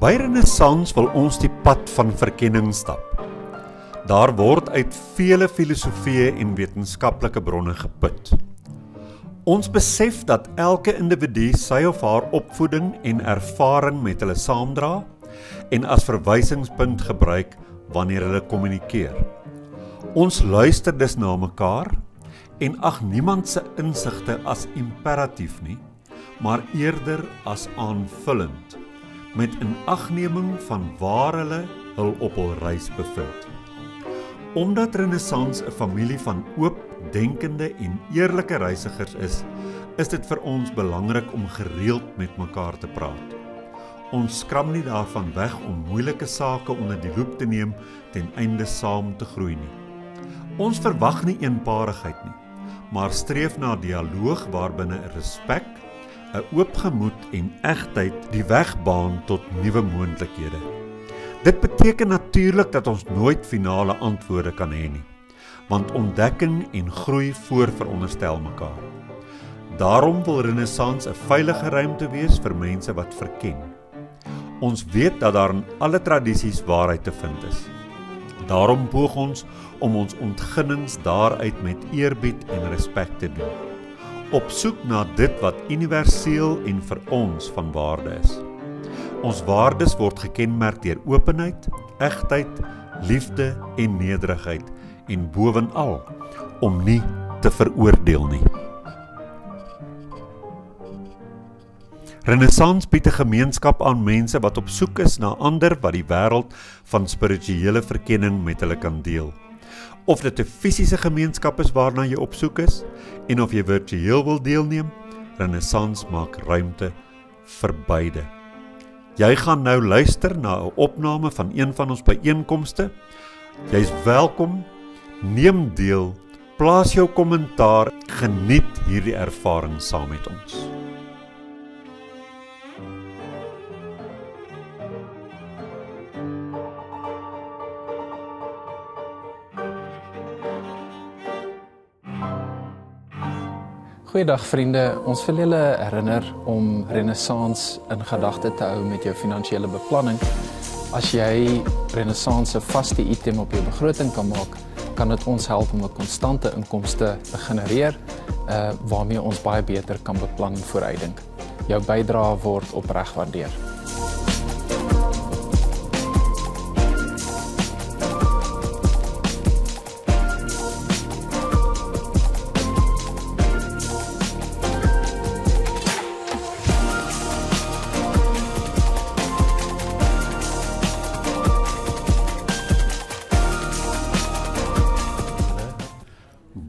By Renaissance wil ons die pad van verkenning stap. Daar word uit vele filosofieë en wetenskaplike bronne geput. Ons besef dat elke individu sy of haar opvoeding en ervaring met hulle saamdra en as verwysingspunt gebruik wanneer hulle kommunikeer. Ons luister dus na mekaar en ag niemand se insigte as imperatief nie, maar eerder as aanvullend, met inagneming van waar hulle hul op hul reis bevind. Omdat Renaissance 'n familie van oop, denkende en eerlike reisigers is dit vir ons belangrik om gereeld met mekaar te praat. Ons skram nie daarvan weg om moeilike sake onder die loep te neem ten einde saam te groei nie. Ons verwag nie eenparigheid nie, maar streef na dialoog waarbinne respek, 'n oop gemoed en egtheid die weg baan tot nuwe moontlikhede. Dit beteken natuurlik dat ons nooit finale antwoorde kan hê nie, want ontdekking en groei voorveronderstel mekaar. Daarom wil Renaissance 'n veilige ruimte wees vir mense wat verken. Ons weet dat daar in alle tradisies waarheid te vind is. Daarom poog ons om ons ontginnings daaruit met eerbied en respek te doen, op soek na dit wat universeel en vir ons van waarde is. Ons waardes word gekenmerk deur openheid, egtheid, liefde en nederigheid en bovenal om nie te veroordeel nie. Renaissance bied 'n gemeenskap aan mense wat op soek is na ander wat die wêreld van spirituele verkenning met hulle kan deel. Of dit 'n fisiese gemeenskap is waarna jy op soek is en of jy virtueel wil deelneem, Renaissance maak ruimte vir beide. Jy gaan nou luister na 'n opname van een van ons byeenkomste. Jy's welkom, neem deel, plaas jou kommentaar, geniet hierdie ervaring saam met ons. Goeiedag vriende, ons wil julle herinner om Renaissance in gedagte te hou met jou finansiële beplanning. As jy Renaissance 'n vaste item op jou begroting kan maak, kan dit ons help om 'n konstante inkomste te genereer, waarmee ons baie beter kan beplan en vooruitdink. Jou bydrae word opreg gewaardeer.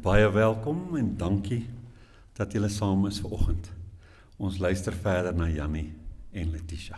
Baie welkom en dankie dat julle saam is vanoggend. Ons luister verder na Jannie en Letitia.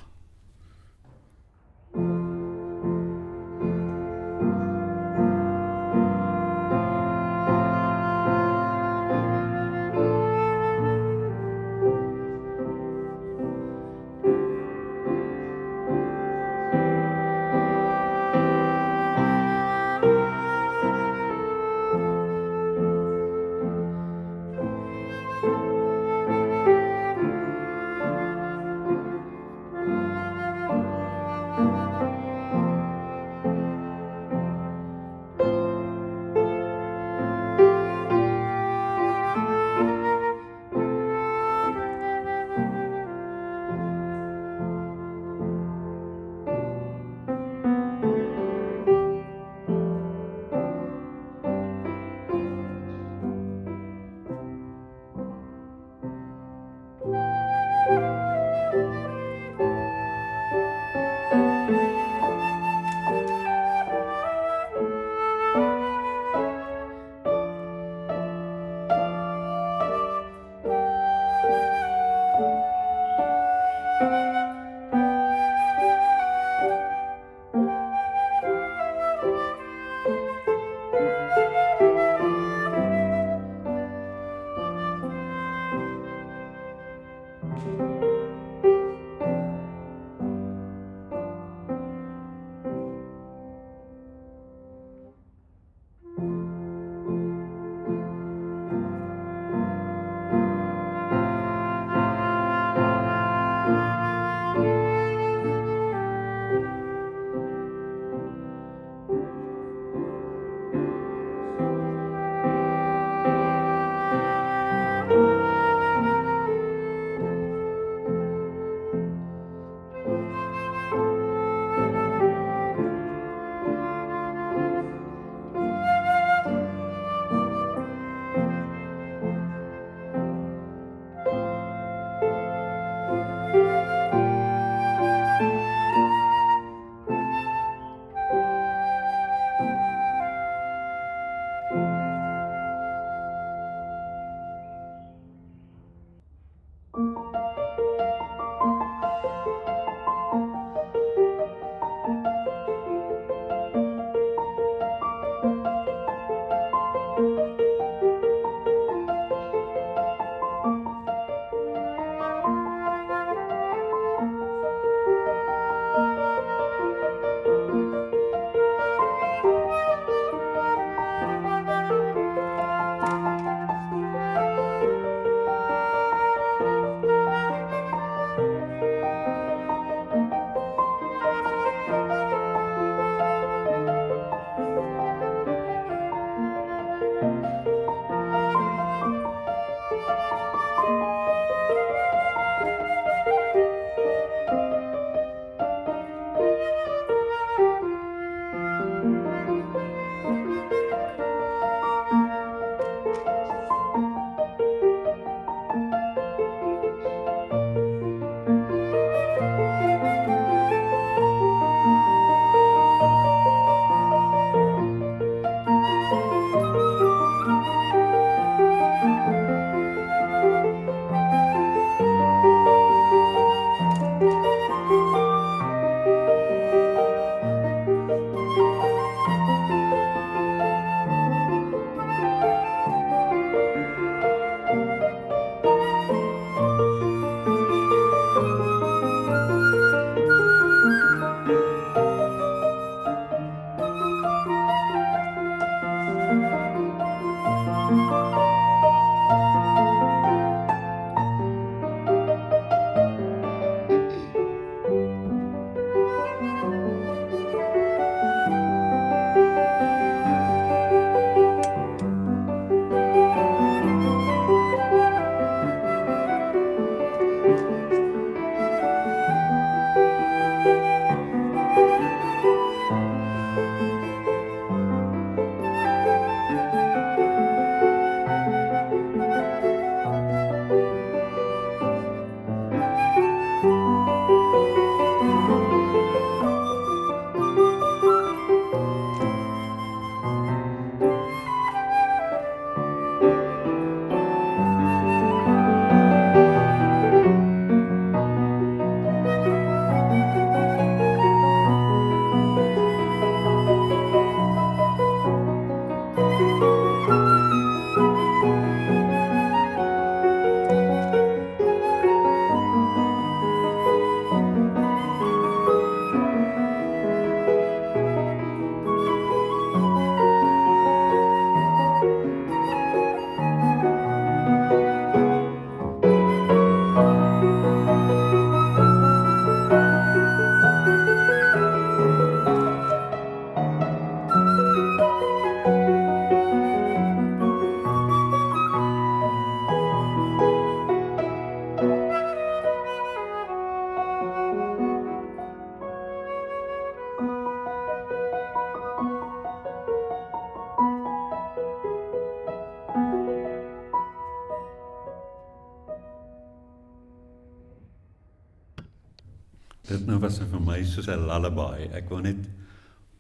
Dit nou was vir my soos 'n lullaby. Ek wou net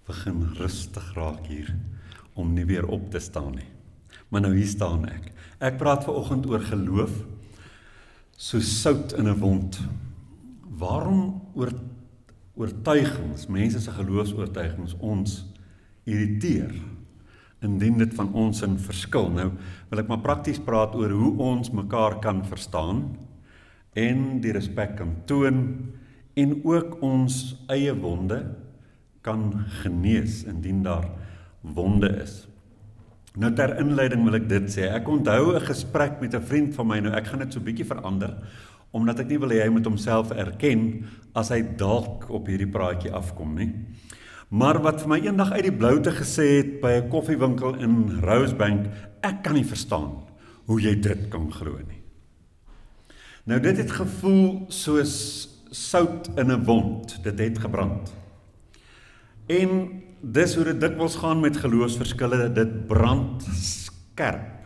begin rustig raak hier, om nie weer op te staan nie. Maar nou hier staan ek. Ek praat vanoggend oor geloof, soos sout in 'n wond. Waarom oortuigings, mense se geloofsoortuigings ons irriteer, indien dit van ons in verskil. Nou wil ek maar prakties praat oor hoe ons mekaar kan verstaan, en die respek kan toon, en ook ons eie wonde kan genees, indien daar wonde is. Nou ter inleiding wil ek dit sê, ek onthou 'n gesprek met 'n vriend van my, nou ek gaan dit so bietjie verander, omdat ek nie wil hê hy moet homself erken, as hy dalk op hierdie praatjie afkom nie. Maar wat vir my eendag uit die bloute gesê het, by 'n koffiewinkel in Rosebank, ek kan nie verstaan, hoe jy dit kan glo nie. Nou dit het gevoel soos sout in 'n wond, dit het gebrand. En dis hoe dit dikwels gaan met geloofsverskille, dit brand skerp.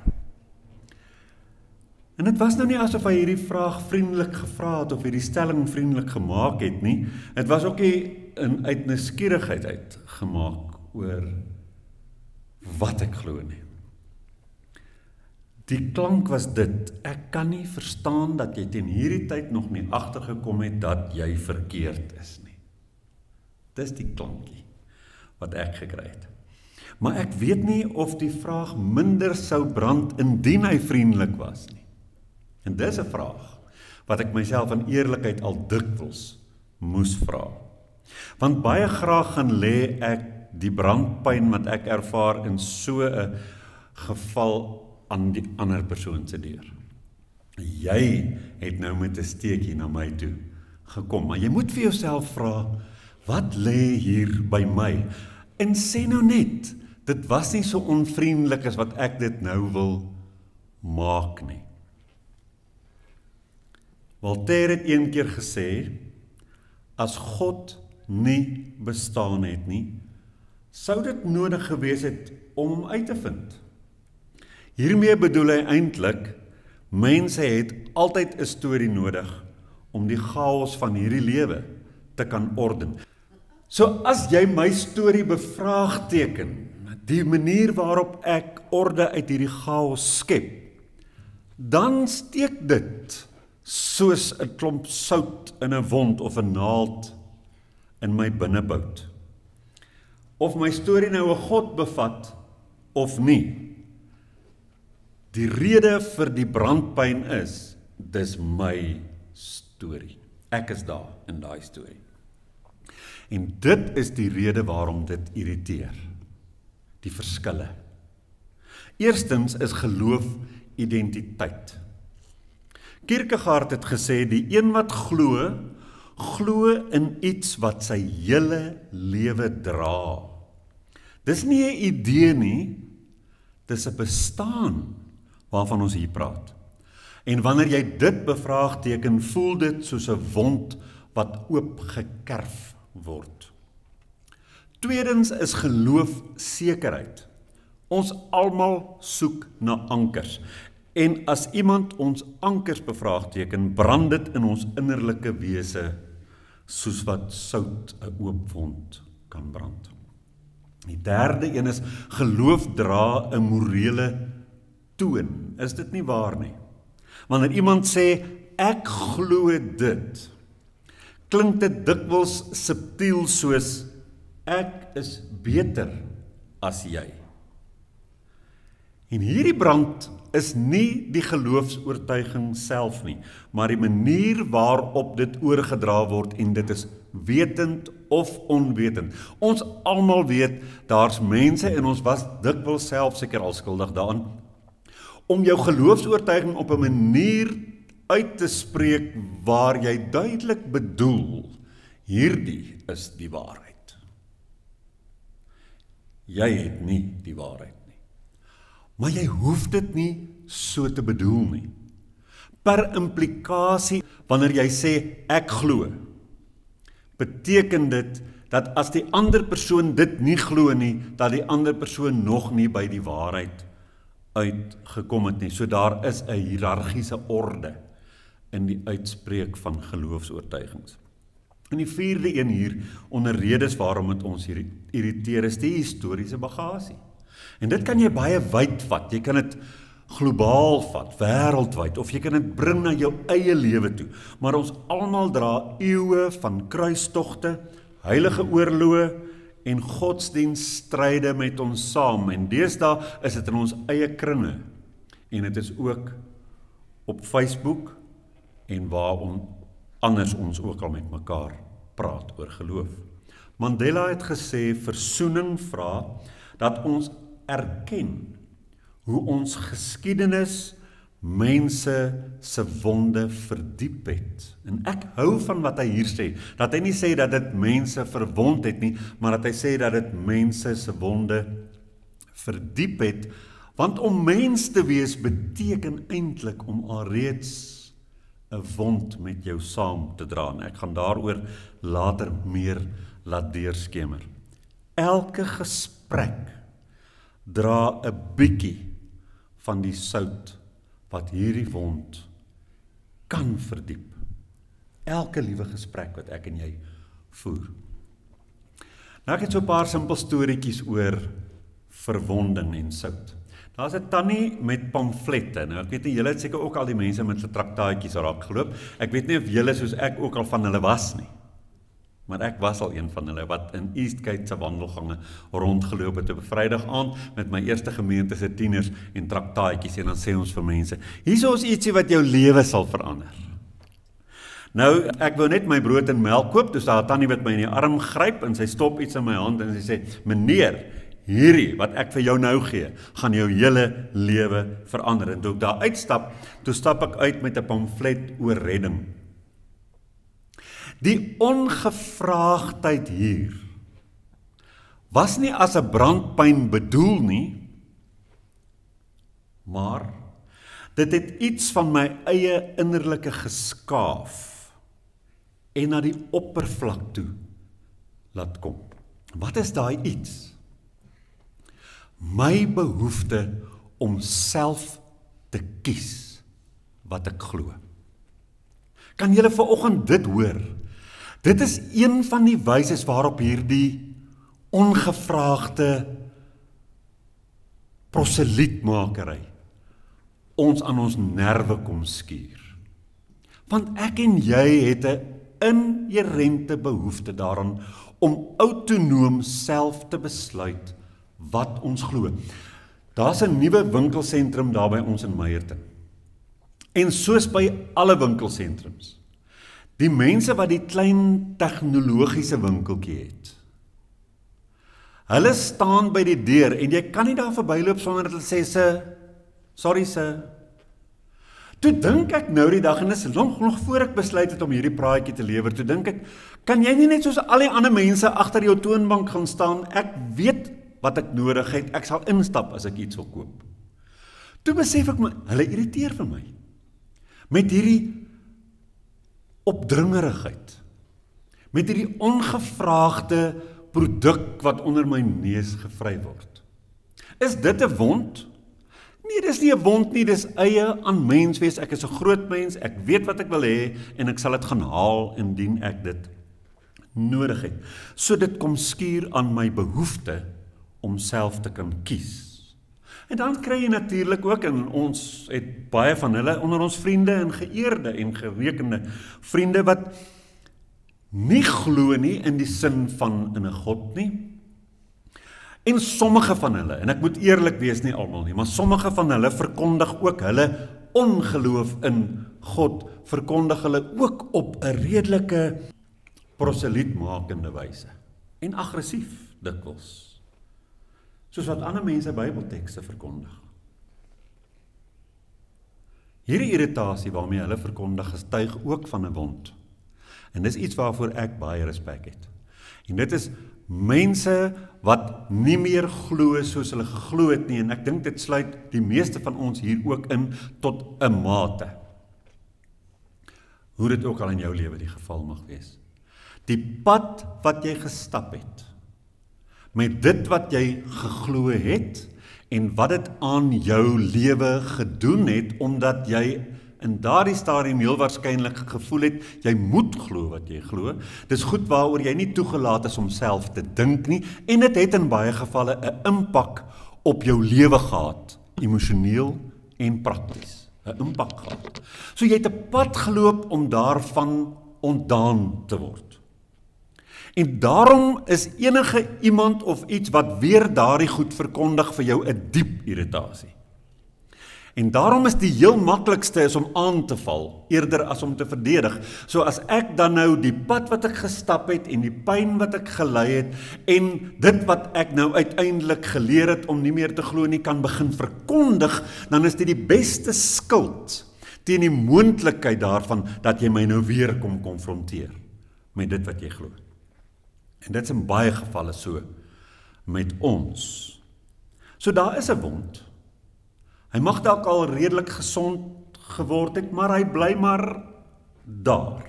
En dit was nou nie asof hy hierdie vraag vriendelik gevra het, of hierdie stelling vriendelik gemaak het nie, het was ook nie uit nuuskierigheid uit gemaak oor wat ek glo nie. Die klank was dit, ek kan nie verstaan dat jy teen hierdie tyd nog nie agtergekom het dat jy verkeerd is nie. Dis die klankie wat ek gekry het. Maar ek weet nie of die vraag minder sou brand indien hy vriendelik was nie. En dis 'n vraag wat ek myself in eerlikheid al dikwels moes vra. Want baie graag gaan lê ek die brandpyn wat ek ervaar in so 'n geval aan die ander persoon se deur. Jy het nou met 'n steekie na my toe gekom, maar jy moet vir jouself vra, wat lê hier by my? En sê nou net, dit was nie so onvriendelik as wat ek dit nou wil maak nie. Voltaire het een keer gesê, as God nie bestaan het nie, sou dit nodig gewees het om hom uit te vind. Hiermee bedoel hy eintlik, mense het altyd 'n storie nodig om die chaos van hierdie lewe te kan orden. So as jy my storie bevraagteken, die manier waarop ek orde uit hierdie chaos skep, dan steek dit soos 'n klomp sout in 'n wond of 'n naald in my binneboud. Of my storie nou 'n God bevat of nie, die rede vir die brandpyn is, dis my storie. Ek is daar in daai storie. En dit is die rede waarom dit irriteer. Die verskille. Eerstens is geloof identiteit. Kierkegaard het gesê, die een wat glo, glo in iets wat sy hele lewe dra. Dis nie 'n idee nie, dis 'n bestaan waarvan ons hier praat. En wanneer jy dit bevraagteken, voel dit soos 'n wond wat oopgekerf word. Tweedens is geloof sekerheid. Ons almal soek na ankers. En as iemand ons ankers bevraagteken, brand dit in ons innerlike wese, soos wat sout 'n oop wond kan brand. Die derde een is, geloof dra 'n morele toon. Is dit nie waar nie? Wanneer iemand sê, ek glo dit, klink dit dikwels subtiel soos, ek is beter as jy. En hierdie brand is nie die geloofsoortuiging self nie, maar die manier waarop dit oorgedra word, en dit is wetend of onwetend. Ons almal weet, daar's mense, en ons was dikwels self seker al skuldig daaraan, om jou geloofsoortuiging op 'n manier uit te spreek waar jy duidelik bedoel, hierdie is die waarheid. Jy het nie die waarheid nie. Maar jy hoef dit nie so te bedoel nie. Per implikasie, wanneer jy sê, ek glo, beteken dit, dat as die ander persoon dit nie glo nie, dat die ander persoon nog nie by die waarheid uitgekom het nie. So daar is 'n hiërargiese orde in die uitspreek van geloofsoortuigings. En die vierde een hier onder redes waarom het ons hier irriteer is die historiese bagasie. En dit kan jy baie wyd vat. Jy kan dit globaal vat, wêreldwyd, of jy kan dit bring na jou eie lewe toe. Maar ons almal dra eeue van kruistogte, heilige oorloë en godsdienststryde met ons saam. En deesdae is dit in ons eie kringe. En dit is ook op Facebook en waar anders ons ook al met mekaar praat oor geloof. Mandela het gesê, versoening vra dat ons erken hoe ons geskiedenis mense se wonde verdiep het. En ek hou van wat hy hier sê, dat hy nie sê dat dit mense verwond het nie, maar dat hy sê dat dit mense se wonde verdiep het, want om mens te wees beteken eintlik om alreeds 'n wond met jou saam te dra. En ek gaan daaroor later meer laat deurskemer. Elke gesprek dra 'n bietjie van die sout wat hierdie wond kan verdiep. Elke liewe gesprek wat ek en jy voer. Nou ek het so 'n paar simpel storieetjies oor verwonding en sout. Daar's 'n tannie met pamflette. Nou ek weet nie, julle het seker ook al die mense met hulle traktaatjies raak geloop. Ek weet nie of julle soos ek ook al van hulle was nie. Maar ek was al een van hulle wat in Eastgate se wandelgange rondgeloop het op 'n Vrydag aand met my eerste gemeente se tieners en traktaatjies, en dan sê ons vir mense, hier is ietsie wat jou lewe sal verander. Nou, ek wou net my brood en melk koop, dus daar 'n tannie wat my in die arm gryp en sy stop iets in my hand en sy sê, meneer, hierdie wat ek vir jou nou gee, gaan jou hele lewe verander. En toe ek daar uitstap, toe stap ek uit met 'n pamflet oor redding. Die ongevraagdheid hier was nie as 'n brandpyn bedoel nie, maar dit het iets van my eie innerlike geskaaf en na die oppervlak toe laat kom. Wat is daai iets? My behoefte om self te kies wat ek glo. Kan julle vanoggend dit hoor? Dit is een van die wyses waarop hierdie ongevraagde proselietmakery ons aan ons nerve kom skuur. Want ek en jy het 'n inherente behoefte daaraan om autonoom self te besluit wat ons glo. Daar's 'n nuwe winkelsentrum daar by ons in Meyerton. En soos by alle winkelsentrums, die mense wat die klein tegnologiese winkeltjie het, hulle staan by die deur en jy kan nie daar verbyloop sonder dat hulle sê, sorry sir. Toe dink ek nou die dag, en dis nog voor ek besluit het om hierdie praatjie te lewer, toe dink ek, kan jy nie net soos al die ander mense agter jou toonbank gaan staan, ek weet wat ek nodig het, ek sal instap as ek iets wil koop. Toe besef ek my, hulle irriteer vir my, met hierdie opdringerigheid, met hierdie ongevraagde produk wat onder my neus gevry word. Is dit 'n wond? Nee, dis nie 'n wond nie, dis eie aan mens wees. Ek is 'n groot mens, ek weet wat ek wil hê en ek sal dit gaan haal indien ek dit nodig het. So dit kom skuur aan my behoefte om self te kan kies. En dan kry jy natuurlik ook, en ons het baie van hulle onder ons vriende en geëerde en gerekende vriende wat nie glo nie in die sin van in 'n God nie. En sommige van hulle, en ek moet eerlik wees, nie almal nie, maar sommige van hulle verkondig ook hulle ongeloof in God, verkondig hulle ook op 'n redelike proselietmakende wyse en aggressief dikwels. Soos wat ander mense Bybeltekste verkondig. Hierdie irritasie waarmee hulle verkondig getuig ook van 'n wond. En dis iets waarvoor ek baie respek het. En dit is mense wat nie meer glo soos hulle geglo het nie, en ek dink dit sluit die meeste van ons hier ook in tot 'n mate. Hoe dit ook al in jou lewe die geval mag wees. Die pad wat jy gestap het, met dit wat jy geglo het, en wat dit aan jou lewe gedoen het, omdat jy in daardie stadium heel waarskynlik gevoel het, jy moet glo wat jy glo. Dis goed waaroor jy nie toegelaat is om self te dink nie, en dit het in baie gevalle 'n impak op jou lewe gehad, emosioneel en prakties. 'n Impak gehad. So jy het 'n pad geloop om daarvan ontdaan te word. En daarom is enige iemand of iets wat weer daardie goed verkondig vir jou 'n diep irritasie. En daarom is die heel maklikste is om aan te val, eerder as om te verdedig. So as ek dan nou die pad wat ek gestap het, en die pyn wat ek gelei het, en dit wat ek nou uiteindelik geleer het om nie meer te glo nie, kan begin verkondig, dan is dit die beste skild teen die moontlikheid daarvan, dat jy my nou weer kom konfronteer met dit wat jy glo. En dit is in baie gevalle so met ons. So daar is 'n wond. Hy mag dalk al redelik gesond geword het, maar hy bly maar daar.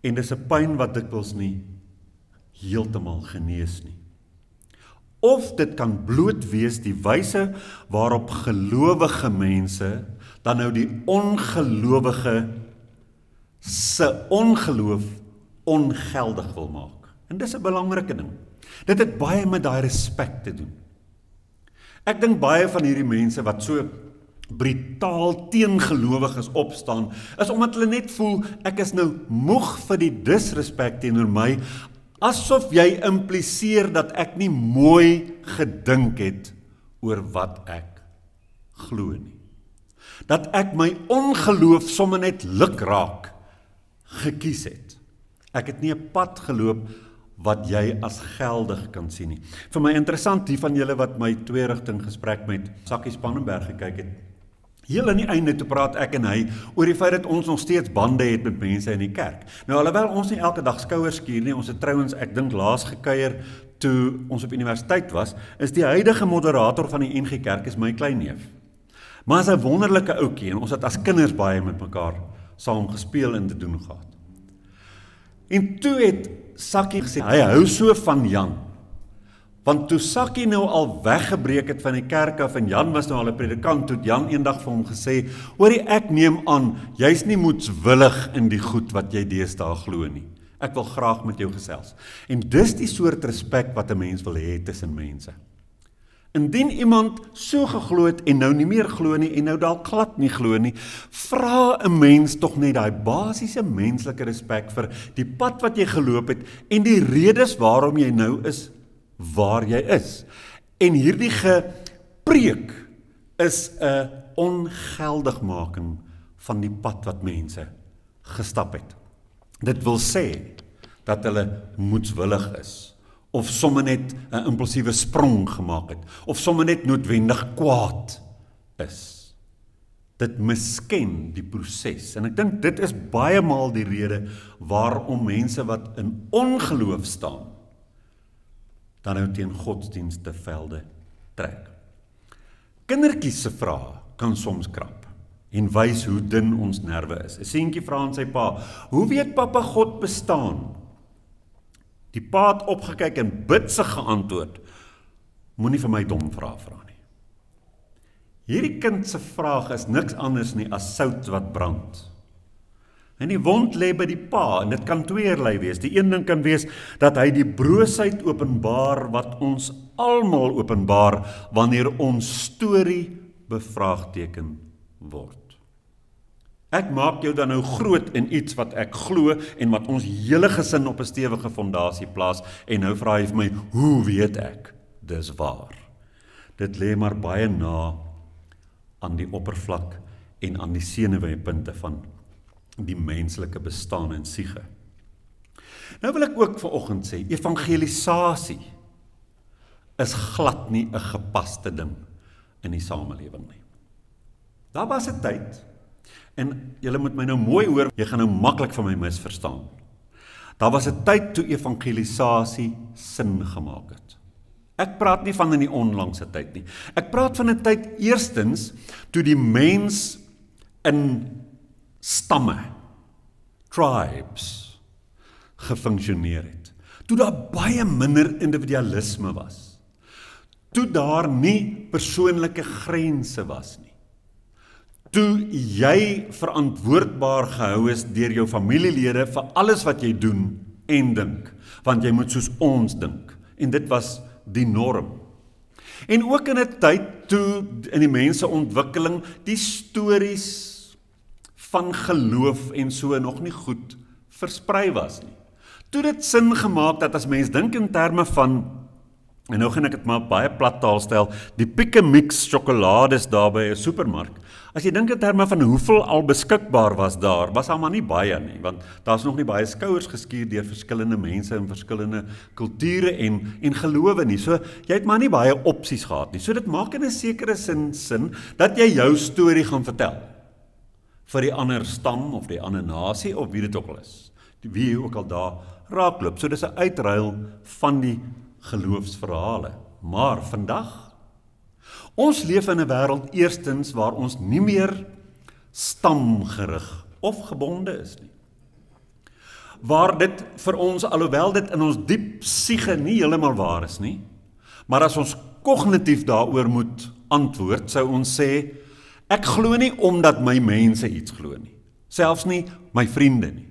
En dis 'n pyn wat dikwels nie heeltemal genees nie. Of dit kan bloot wees die wyse waarop gelowige mense dan nou die ongelowige se ongeloof ongeldig wil maak. En dis 'n belangrike ding. Dit het baie met daai respek te doen. Ek dink baie van hierdie mense wat so brutaal teengelowiges opstaan, is omdat hulle net voel, ek is nou moeg vir die disrespek teenoor my, asof jy impliseer dat ek nie mooi gedink het oor wat ek glo nie. Dat ek my ongeloof sommer net lukraak gekies het. Ek het nie 'n pad geloop wat jy as geldig kan sien nie. Vir my interessant, die van julle wat my 2-rigting gesprek met Sakkie Spannenberg gekyk het, heel aan die einde toe praat ek en hy oor die feit dat ons nog steeds bande het met mense in die kerk. Nou alhoewel ons nie elke dag skouers skuur nie, ons het trouwens, ek dink laas gekuier toe ons op universiteit was, is die huidige moderator van die NG Kerk is my kleinneef. Maar is 'n wonderlike ouetjie en ons het as kinders baie met mekaar saam gespeel en te doen gehad. En toe het Sakkie gesê, hy hou so van Jan, want toe Sakkie nou al weggebreek het van die kerk af en Jan was nou al 'n predikant, toe het Jan eendag vir hom gesê, hoorie, ek neem aan, jy's nie moedswillig in die goed wat jy deesdae glo nie. Ek wil graag met jou gesels. En dis die soort respek wat 'n mens wil hê tussen mense. Indien iemand so geglo het en nou nie meer glo nie en nou dalk glad nie glo nie, vra 'n mens tog net daai basiese menslike respek vir die pad wat jy geloop het en die redes waarom jy nou is waar jy is. En hierdie gepreek is 'n ongeldigmaking van die pad wat mense gestap het. Dit wil sê dat hulle moedswillig is, of sommer net 'n impulsiewe sprong gemaak het, of sommer net noodwendig kwaad is. Dit misken die proses, en ek dink dit is baie maal die rede waarom mense wat in ongeloof staan, dan nou teen godsdienste velde trek. Kindertjies se vrae kan soms krap, en wys hoe dun ons nerve is. 'n Seentjie vra aan sy pa, hoe weet pappa God bestaan? Die pa het opgekyk en bitsig geantwoord, moenie vir my dom vrae vra nie. Hierdie kind se vraag is niks anders nie as sout wat brand. En die wond lê by die pa, en dit kan tweeërlei wees. Die een ding kan wees dat hy die broosheid openbaar wat ons almal openbaar wanneer ons storie bevraagteken word. Ek maak jou dan nou groot in iets wat ek glo en wat ons hele gesin op 'n stewige fondasie plaas, en nou vra hy vir my, hoe weet ek? Dis waar. Dit lê maar baie na aan die oppervlak en aan die senuweepunte van die menslike bestaan en siege. Nou wil ek ook vanoggend sê, evangelisasie is glad nie 'n gepaste ding in die samelewing nie. Daar was 'n tyd, en julle moet my nou mooi hoor, jy gaan nou maklik van my misverstaan. Daar was 'n tyd toe evangelisasie sin gemaak het. Ek praat nie van in die onlangse tyd nie. Ek praat van 'n tyd eerstens toe die mens in stamme, tribes, gefunksioneer het. Toe daar baie minder individualisme was. Toe daar nie persoonlike grense was nie. toe jy verantwoordbaar gehou is deur jou familielede vir alles wat jy doen en dink, want jy moet soos ons dink, en dit was die norm. En ook in 'n tyd toe in die menseontwikkeling die stories van geloof en so nog nie goed versprei was nie. Toe dit sin gemaak dat as mens dink in terme van, en nou gaan ek dit maar baie plat taal stel, die Pick n Mix sjokolades daar by 'n supermark. As jy dink in terme van hoeveel al beskikbaar was daar maar nie baie nie, want daar's nog nie baie skouers geskuur deur verskillende mense in verskillende kulture en gelowe nie. So jy het maar nie baie opsies gehad nie. So dit maak in 'n sekere sin dat jy jou storie gaan vertel vir die ander stam of die ander nasie of wie dit ook al is. Wie ook al daar raakloop. So dis 'n uitruil van die geloofsverhale. Maar vandag, ons leef in 'n wêreld eerstens waar ons nie meer stamgerig of gebonde is nie. Waar dit vir ons, alhoewel dit in ons diep siege nie heeltemal waar is nie, maar as ons kognitief daaroor moet antwoord, sou ons sê, ek glo nie omdat my mense iets glo nie, selfs nie my vriende nie.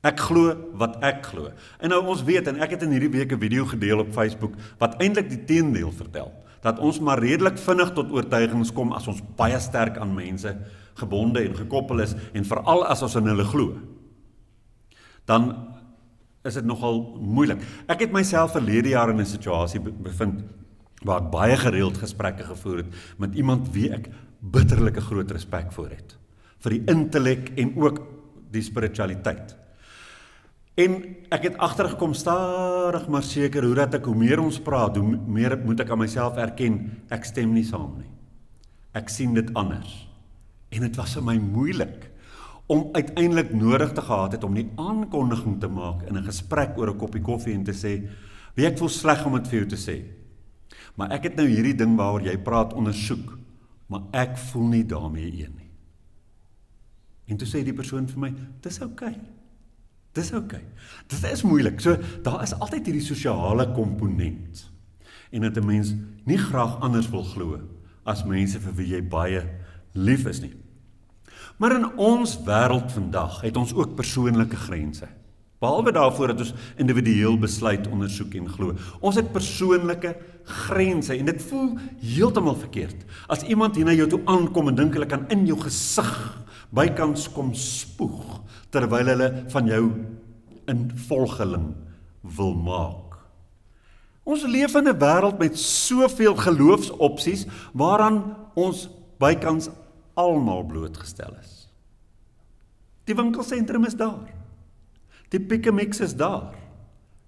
Ek glo wat ek glo. En nou ons weet, en ek het in hierdie week 'n video gedeel op Facebook, wat eintlik die teendeel vertel, dat ons maar redelik vinnig tot oortuigings kom as ons baie sterk aan mense gebonde en gekoppel is, en veral as ons in hulle glo. Dan is dit nogal moeilik. Ek het myself verlede jaar in 'n situasie bevind, waar ek baie gereeld gesprekke gevoer het, met iemand wie ek bitterlike groot respek voor het, vir die intellek en ook die spiritualiteit. En ek het agtergekom stadig maar seker, hoe meer ons praat, hoe meer moet ek aan myself erken, ek stem nie saam nie. Ek sien dit anders. En dit was vir my moeilik, om uiteindelik nodig te gehad het, om die aankondiging te maak, in 'n gesprek oor 'n koppie koffie, en te sê, ek voel sleg om dit vir jou te sê, maar ek het nou hierdie ding waaroor jy praat ondersoek, maar ek voel nie daarmee een nie. En toe sê die persoon vir my, dis okay. Dis okay. Dit is moeilik. So, daar is altyd hierdie sosiale komponent. En dat 'n mens nie graag anders wil glo, as mense vir wie jy baie lief is nie. Maar in ons wêreld vandag, het ons ook persoonlike grense. Behalwe daarvoor dat ons individueel besluit, ondersoek en glo. Ons het persoonlike grense, en dit voel heeltemal verkeerd. As iemand hier na jou toe aankom, en dink hulle kan in jou gesig bykans kom spoeg, terwyl hulle van jou 'n volgeling wil maak. Ons leef in 'n wêreld met soveel geloofsopsies, waaraan ons bykans almal blootgestel is. Die winkelsentrum is daar. Die Pick n Mix is daar.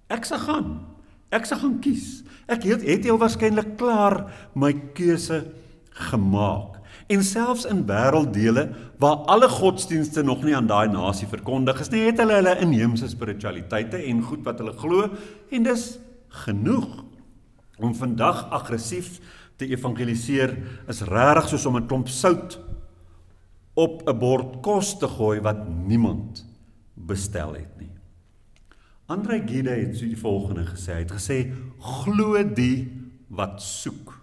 Ek sal gaan kies. Ek het heel waarskynlik klaar my keuse gemaak. En selfs in wêrelddele waar alle godsdienste nog nie aan daai nasie verkondig is nie, het hulle inheemse spiritualiteite en goed wat hulle glo, en dis genoeg. Om vandag aggressief te evangeliseer is regtig soos om 'n klomp sout op 'n bord kos te gooi wat niemand bestel het nie. André Gide het so die volgende gesê, hy het gesê, glo die wat soek.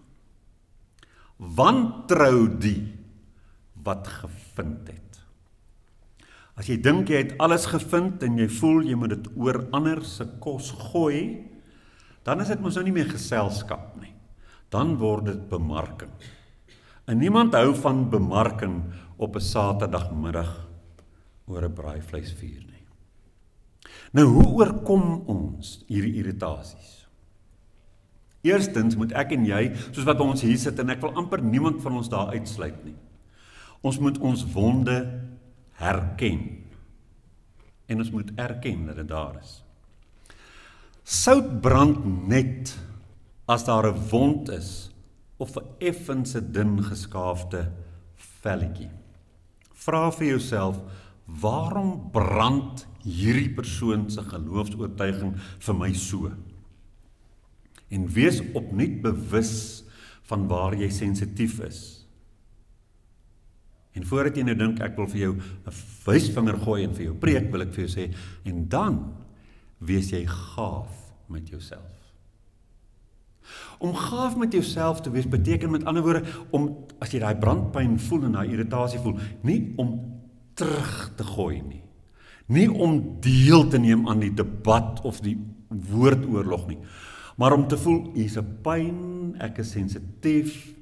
Wantrou die wat gevind het. As jy dink jy het alles gevind en jy voel jy moet dit oor ander se kos gooi, dan is dit mos nou nie meer geselskap nie. Dan word dit bemarking. En niemand hou van bemarking op 'n Saterdagmiddag oor 'n braaivleisvuur nie. Nou, hoe oorkom ons hierdie irritasies? Eerstens moet ek en jy, soos wat ons hier sit, en ek wil amper niemand van ons daar uitsluit nie. Ons moet ons wonde herken. En ons moet erken dat dit daar is. Sout brand net as daar 'n wond is, of 'n effense dun geskaafde velletjie. Vra vir jouself, waarom brand hierdie persoon se geloofsoortuiging vir my so? En wees opnuut bewus van waar jy sensitief is. En voordat jy nou dink, ek wil vir jou 'n wysvinger gooi en vir jou preek, wil ek vir jou sê, en dan wees jy gaaf met jouself. Om gaaf met jouself te wees beteken met ander woorde om as jy daai brandpyn voel en daai irritasie voel, nie om terug te gooi nie. Nie om deel te neem aan die debat of die woordoorlog nie, maar om te voel, hier's 'n pyn, ek is sensitief,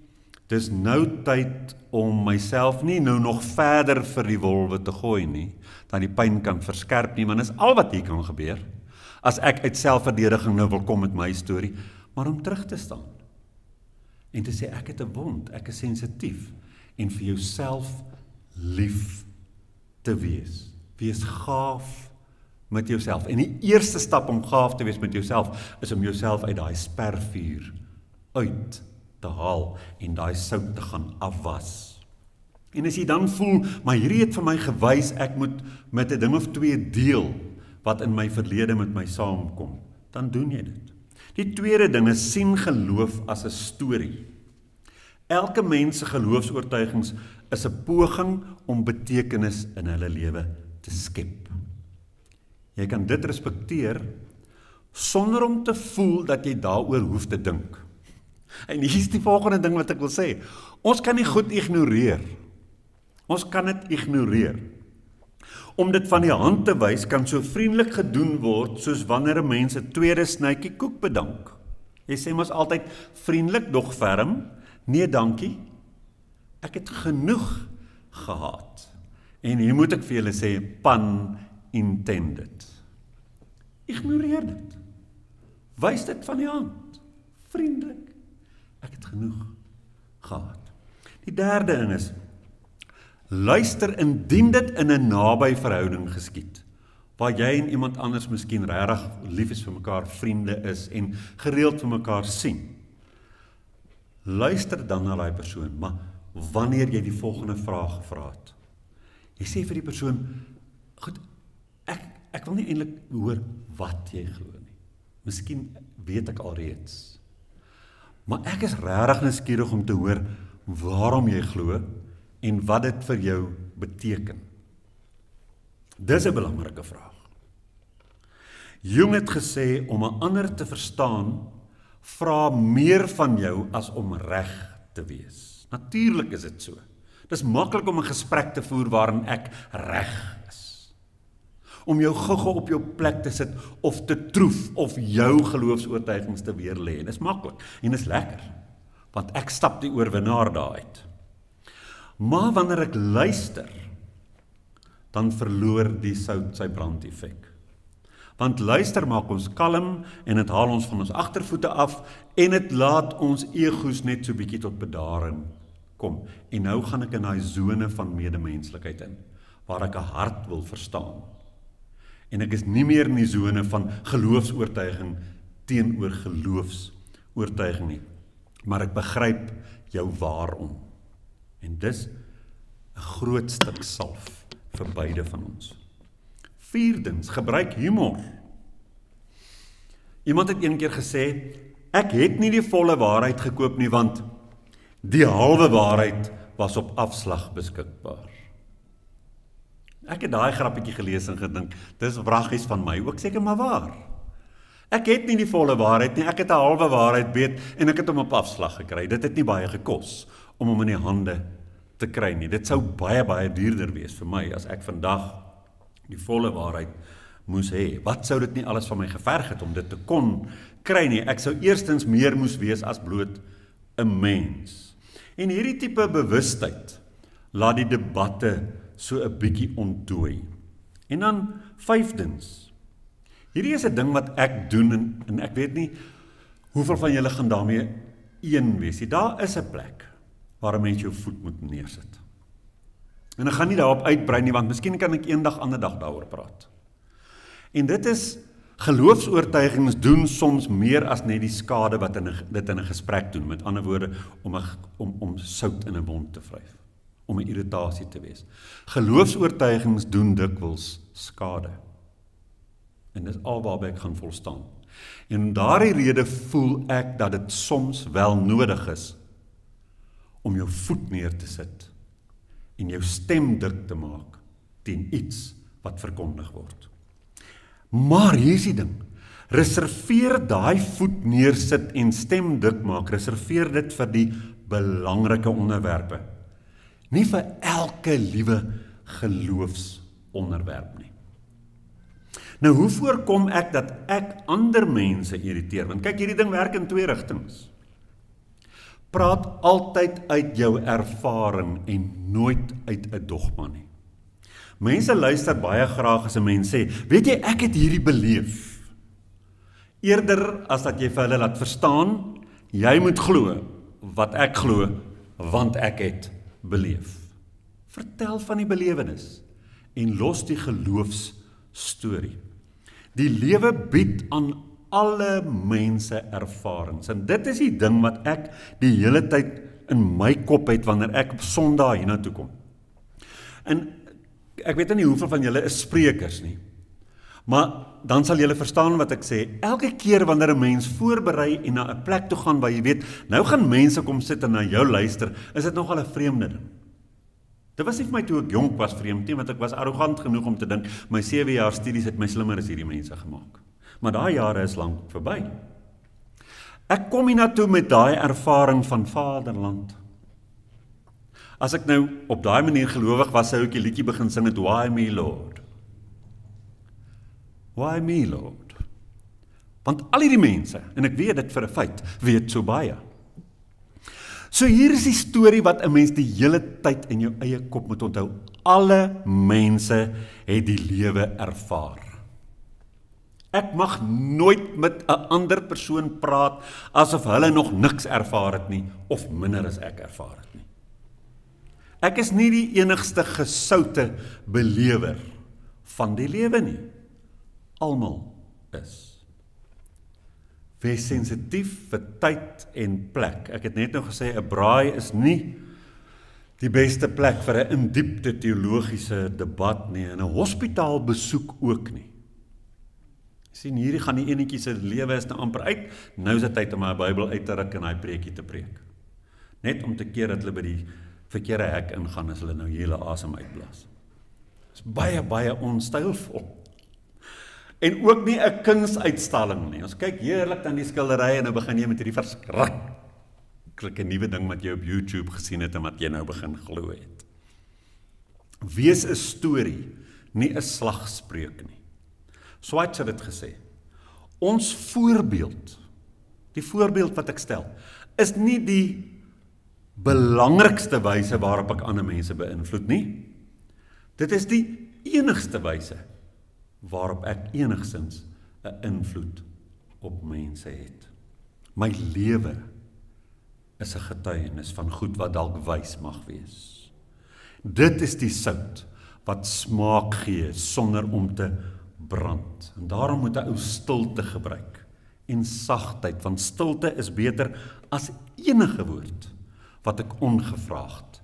dis nou tyd om myself nie nou nog verder vir die wolwe te gooi nie, dat die pyn kan verskerp nie, want dis al wat hier kan gebeur, as ek uit selfverdediging nou wil kom met my storie, maar om terug te staan, en te sê, ek het 'n wond, ek is sensitief, en vir jouself lief te wees. Wees gaaf met jouself. En die eerste stap om gaaf te wees met jouself, is om jouself uit daai spervuur uit te haal, en daai sout te gaan afwas. En as jy dan voel, maar hierdie het vir my gewys, ek moet met 'n ding of twee deel, wat in my verlede met my saamkom, dan doen jy dit. Die tweede ding is, sien geloof as 'n storie. Elke mens se geloofsoortuigings is 'n poging om betekenis in hulle lewe te skep. Jy kan dit respekteer, sonder om te voel dat jy daaroor hoef te dink. En hier is die volgende ding wat ek wil sê. Ons kan nie goed ignoreer. Ons kan dit ignoreer. Om dit van die hand te wys, kan so vriendelik gedoen word, soos wanneer 'n mens 'n tweede snytjie koek bedank. Jy sê mos altyd, vriendelik, dog ferm, nee dankie, ek het genoeg gehad. En hier moet ek vir julle sê, pun intended. Ignoreer dit. Wys dit van die hand. Vriendelik, ek het genoeg gehad. Die derde ding is, luister indien dit in 'n naby verhouding geskied, waar jy en iemand anders miskien regtig lief is vir mekaar, vriende is en gereeld vir mekaar sien. Luister dan na daai persoon, maar wanneer jy die volgende vraag gevra het. Jy sê vir die persoon, goed, ek wil nie eintlik hoor wat jy glo nie. Miskien weet ek alreeds. Maar ek is regtig nuuskierig om te hoor waarom jy glo en wat dit vir jou beteken. Dis 'n belangrike vraag. Jung het gesê, om 'n ander te verstaan, vra meer van jou as om reg te wees. Natuurlik is dit so. Dis maklik om 'n gesprek te voer waarin ek reg is. Om jou gou-gou op jou plek te sit of te troef of jou geloofsoortuigings te weerlê. Dis maklik en dis lekker, want ek stap die oorwinnaar daar uit. Maar wanneer ek luister, dan verloor die sout sy brandeffek. Want luister maak ons kalm en dit haal ons van ons agtervoete af en dit laat ons egos net so bietjie tot bedaring kom. En nou gaan ek in daai sone van medemenslikheid in, waar ek 'n hart wil verstaan. En ek is nie meer in die sone van geloofsoortuiging teenoor geloofsoortuiging nie, maar ek begryp jou waarom. En dis 'n groot stuk salf vir beide van ons. Vierdens, gebruik humor. Iemand het een keer gesê, ek het nie die volle waarheid gekoop nie, want die halwe waarheid was op afslag beskikbaar. Ek het daai grappietjie gelees en gedink, dis wraggies van my, ook seker maar waar. Ek het nie die volle waarheid nie, ek het 'n halwe waarheid weet en ek het hom op afslag gekry. Dit het nie baie gekos om hom in die hande te kry nie. Dit sou baie duurder wees vir my as ek vandag die volle waarheid moes hê. Wat sou dit nie alles van my geverg het om dit te kon kry nie? Ek sou eerstens meer moes wees as bloot 'n mens. En hierdie tipe bewustheid laat die debatte so 'n bietjie ontdooi. En dan vyfdens, hierdie is 'n ding wat ek doen en ek weet nie hoeveel van julle gaan daarmee een wees. Daar is 'n plek waar 'n mens jou voet moet neersit. En ek gaan nie daarop uitbrei nie, want miskien kan ek eendag ander dag daaroor praat. En dit is, geloofsoortuigings doen soms meer as net die skade wat dit in 'n gesprek doen. Met ander woorde, om sout in 'n wond te vryf, om 'n irritasie te wees. Geloofsoortuigings doen dikwels skade. En dis al waarby ek gaan volstaan. En om daardie rede voel ek dat dit soms wel nodig is om jou voet neer te sit en jou stem dik te maak teen iets wat verkondig word. Maar hier is die ding, Reserveer daai voet neersit en stem dik maak. Reserveer dit vir die belangrike onderwerpe. Nie vir elke liewe geloofsonderwerp nie. Nou, hoe voorkom ek dat ek ander mense irriteer? Want kyk, hierdie ding werk in twee rigtings. Praat altyd uit jou ervaring en nooit uit 'n dogma nie. Mense luister baie graag as 'n mens sê, weet jy, ek het hierdie beleef. Eerder as dat jy vir hulle laat verstaan, jy moet glo wat ek glo, want ek het beleef. Vertel van die belewenis en los die geloofsstorie. Die lewe bied aan alle mense ervarings. En dit is die ding wat ek die hele tyd in my kop het wanneer ek op Sondag hiernatoe kom. En ek weet nie hoeveel van julle is sprekers nie. Maar dan sal julle verstaan wat ek sê. Elke keer wanneer 'n mens voorberei en na 'n plek toe gaan waar jy weet, nou gaan mense kom sit en na jou luister, is dit nogal 'n vreemde ding. Dit was nie vir my toe ek jonk was vreemd nie, want ek was arrogant genoeg om te dink, my 7 jaar studies het my slimmer as hierdie mense gemaak. Maar daai jare is lank verby. Ek kom hiernatoe met daai ervaring van Vaderland. As ek nou op daai manier gelowig was, sou ek die liedjie begin sing het, Why me Lord? Why me Lord? Want al hierdie mense, en ek weet dit vir 'n feit, weet so baie. So hier is die storie wat 'n mens die hele tyd in jou eie kop moet onthou. Alle mense het die lewe ervaar. Ek mag nooit met 'n ander persoon praat asof hulle nog niks ervaar het nie, of minder as ek ervaar het nie. Ek is nie die enigste gesoute belewer van die lewe nie. Almal is. Wees sensitief vir tyd en plek. Ek het net nou gesê, 'n braai is nie die beste plek vir 'n in-diepte teologiese debat nie, en 'n hospitaalbesoek ook nie. Sien, hierdie gaan die enetjie se lewe is nou amper uit, nou is dit tyd om my Bybel uit te ruk en hy preekie te preek. Net om te keer dat hulle by die verkeerde hek ingaan as hulle nou hele asem uitblaas. Dit is baie, baie onstylvol. En ook nie 'n kunsuitstalling nie. Ons kyk heerlik aan die skilderye en nou begin jy met hierdie verskriklike nuwe ding wat jy op YouTube gesien het en wat jy nou begin glo het. Wees 'n storie, nie 'n slagspreuk nie. Swarts het dit gesê. Ons voorbeeld, die voorbeeld wat ek stel, is nie die belangrikste wyse waarop ek ander mense beïnvloed nie. Dit is die enigste wyse waarop ek enigstens 'n invloed op mense het. My lewe is 'n getuienis van goed wat dalk wys mag wees. Dit is die sout wat smaak gee sonder om te brand. En daarom moet 'n ou stilte gebruik en sagtheid, want stilte is beter as enige woord wat ek ongevraagd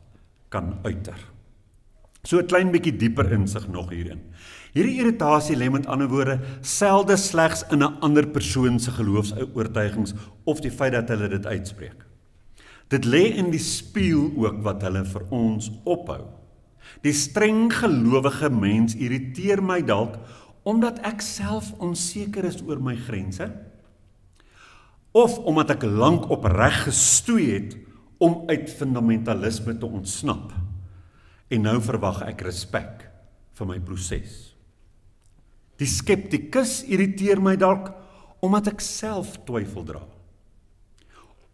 kan uiter. So 'n klein bietjie dieper insig nog hierin. Hierdie irritasie lê met ander woorde selde slegs in 'n ander persoon se geloofsoortuigings of die feit dat hulle dit uitspreek. Dit lê in die spieël ook wat hulle vir ons ophou. Die streng gelowige mens irriteer my dalk omdat ek self onseker is oor my grense, of omdat ek lank opreg gestoei het om uit fundamentalisme te ontsnap, en nou verwag ek respek vir my proses. Die skeptikus irriteer my dalk omdat ek self twyfel dra,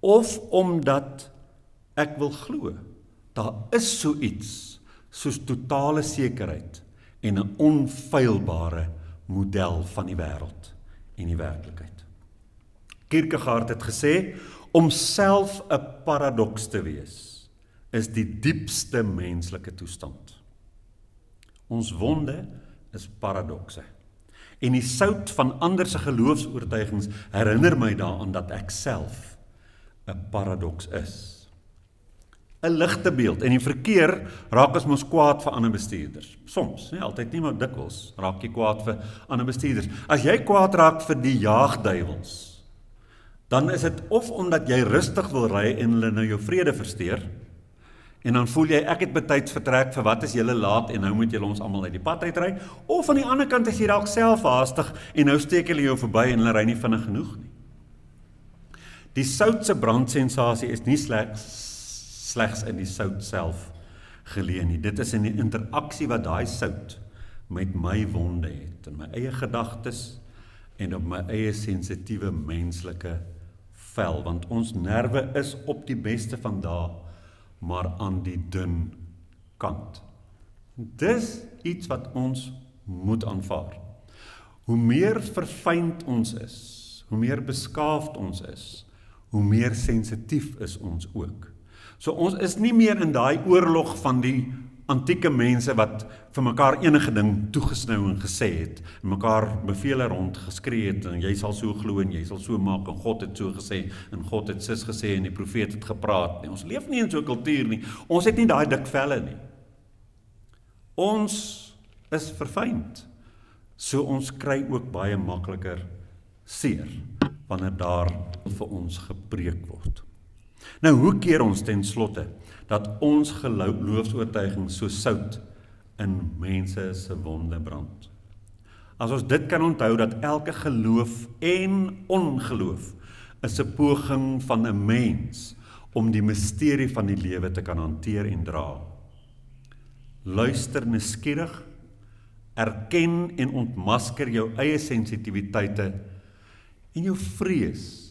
of omdat ek wil glo, daar is so iets soos totale sekerheid en 'n onfeilbare model van die wêreld en die werklikheid. Kierkegaard het gesê, om self 'n paradoks te wees, is die diepste menslike toestand. Ons wonde is paradokse. En die sout van ander se geloofsoortuigings herinner my daaraan dat ek self 'n paradoks is. 'n Ligte beeld. In die verkeer raak ons mos kwaad vir ander bestuurders. Soms, nie altyd nie, maar dikwels raak jy kwaad vir ander bestuurders. As jy kwaad raak vir die jaagduiwels, dan is dit of omdat jy rustig wil ry en hulle nou jou vrede versteur, En dan voel jy, ek het betyds vertrek vir wat is julle laat en nou moet julle ons almal uit die pad uitry. Of aan die ander kant is jy dalk self haastig en nou steek hulle jou verby en hulle ry nie vinnig genoeg nie. Die soutse brandsensasie is nie slegs in die sout self geleë nie. Dit is in die interaksie wat daai sout met my wonde het, in my eie gedagtes en op my eie sensitiewe menslike vel, want ons nerve is op die beste van dae, maar aan die dun kant. Dis iets wat ons moet aanvaar. Hoe meer verfynd ons is, hoe meer beskaafd ons is, hoe meer sensitief is ons ook. So ons is nie meer in daai oorlog van die antieke mense wat vir mekaar enige ding toegesnou en gesê het, en mekaar bevele rond geskree het, en jy sal so glo en jy sal so maak, en God het so gesê, en God het sis gesê, en die profeet het gepraat. Nee, ons leef nie in so 'n kultuur nie. Ons het nie daai dik velle nie. Ons is verfynd. So ons kry ook baie makliker seer, wanneer daar vir ons gepreek word. Nou, hoe keer ons ten slotte dat ons geloofsoortuiging so sout in mense se wonde brand? As ons dit kan onthou dat elke geloof en ongeloof is 'n poging van 'n mens om die misterie van die lewe te kan hanteer en dra. Luister nuuskierig, erken en ontmasker jou eie sensitiwiteite en jou vrees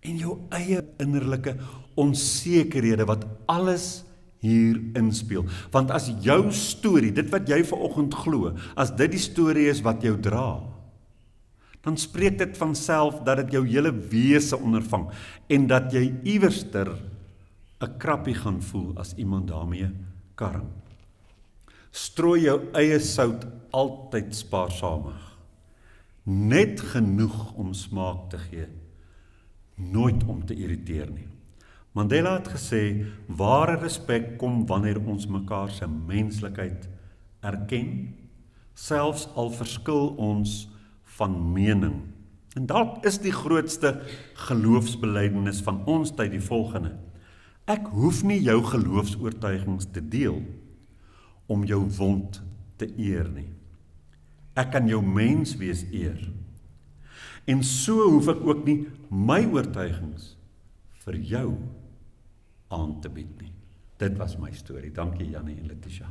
en jou eie innerlike onsekerhede wat alles hier inspeel. Want as jou storie, dit wat jy vanoggend glo, as dit die storie is wat jou dra, dan spreek dit van self dat dit jou hele wese ondervang en dat jy iewerster 'n krappie gaan voel as iemand daarmee karm. Strooi jou eie sout altyd spaarsamig. Net genoeg om smaak te gee, nooit om te irriteer nie. Mandela het gesê, ware respek kom wanneer ons mekaar se menslikheid erken, selfs al verskil ons van mening. En dalk is die grootste geloofsbelydenis van ons tyd die volgende: ek hoef nie jou geloofsoortuigings te deel om jou wond te eer nie. Ek kan jou mens wees eer. En so hoef ek ook nie my oortuigings vir jou aan te bied nie. Dit was my storie. Dankie Jannie en Letitia.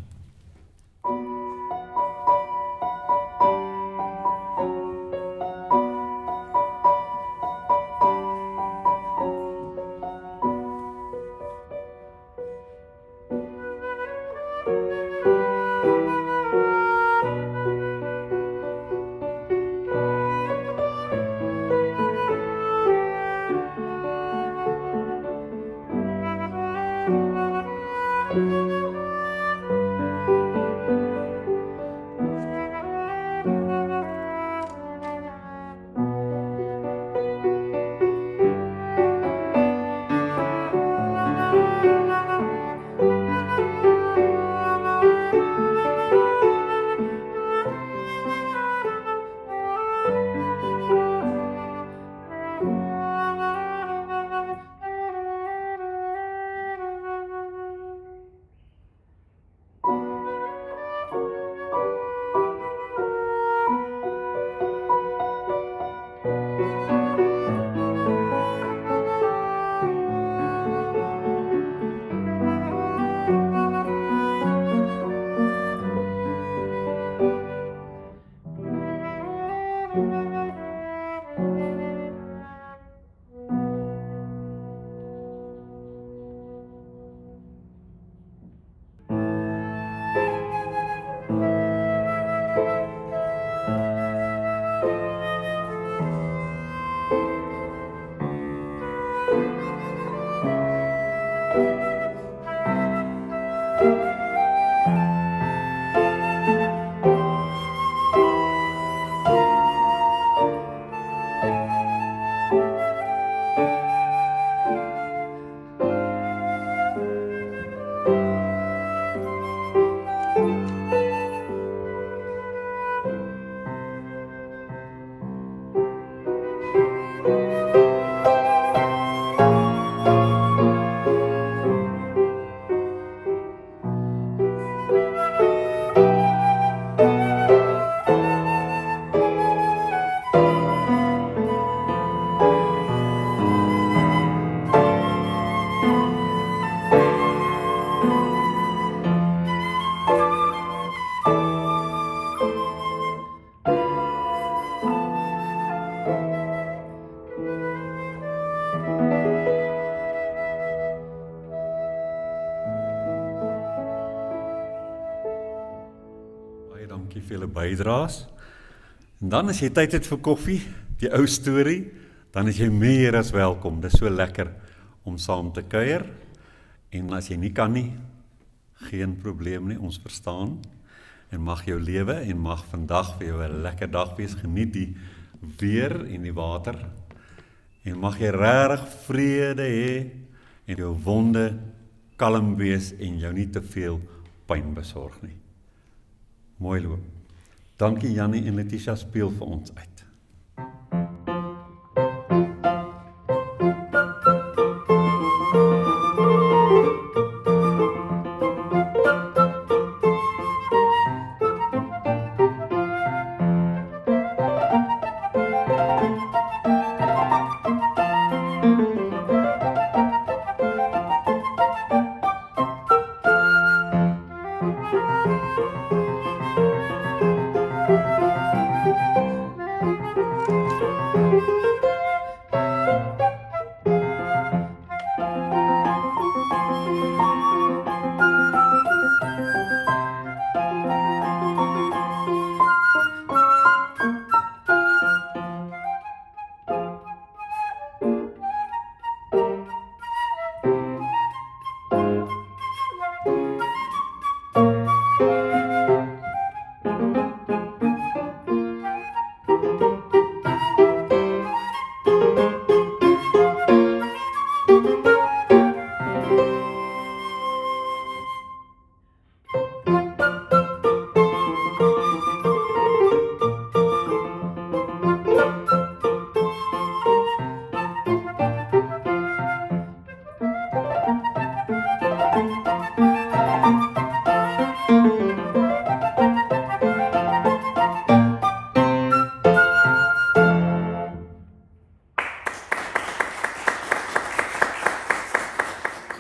vir julle bydraes. En dan as jy tyd het vir koffie, die ou storie, dan is jy meer as welkom. Dit is so lekker om saam te kuier. En as jy nie kan nie, geen probleem nie, ons verstaan. En mag jou lewe en mag vandag vir jou 'n lekker dag wees. Geniet die weer en die water. En mag jy regtig vrede hê en jou wonde kalm wees en jou nie te veel pyn besorg nie. Mooi loop. Dankie Jannie en Letitia, speel vir ons uit.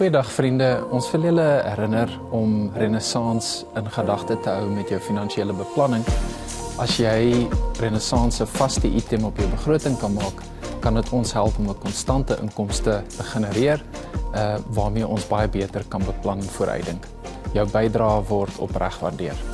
Goeiedag vriende, ons wil julle herinner om Renaissance in gedagte te hou met jou finansiële beplanning. As jy Renaissance 'n vaste item op jou begroting kan maak, kan dit ons help om 'n konstante inkomste te genereer, waarmee ons baie beter kan beplan en vooruitdink. Jou bydrae word opreg waardeer.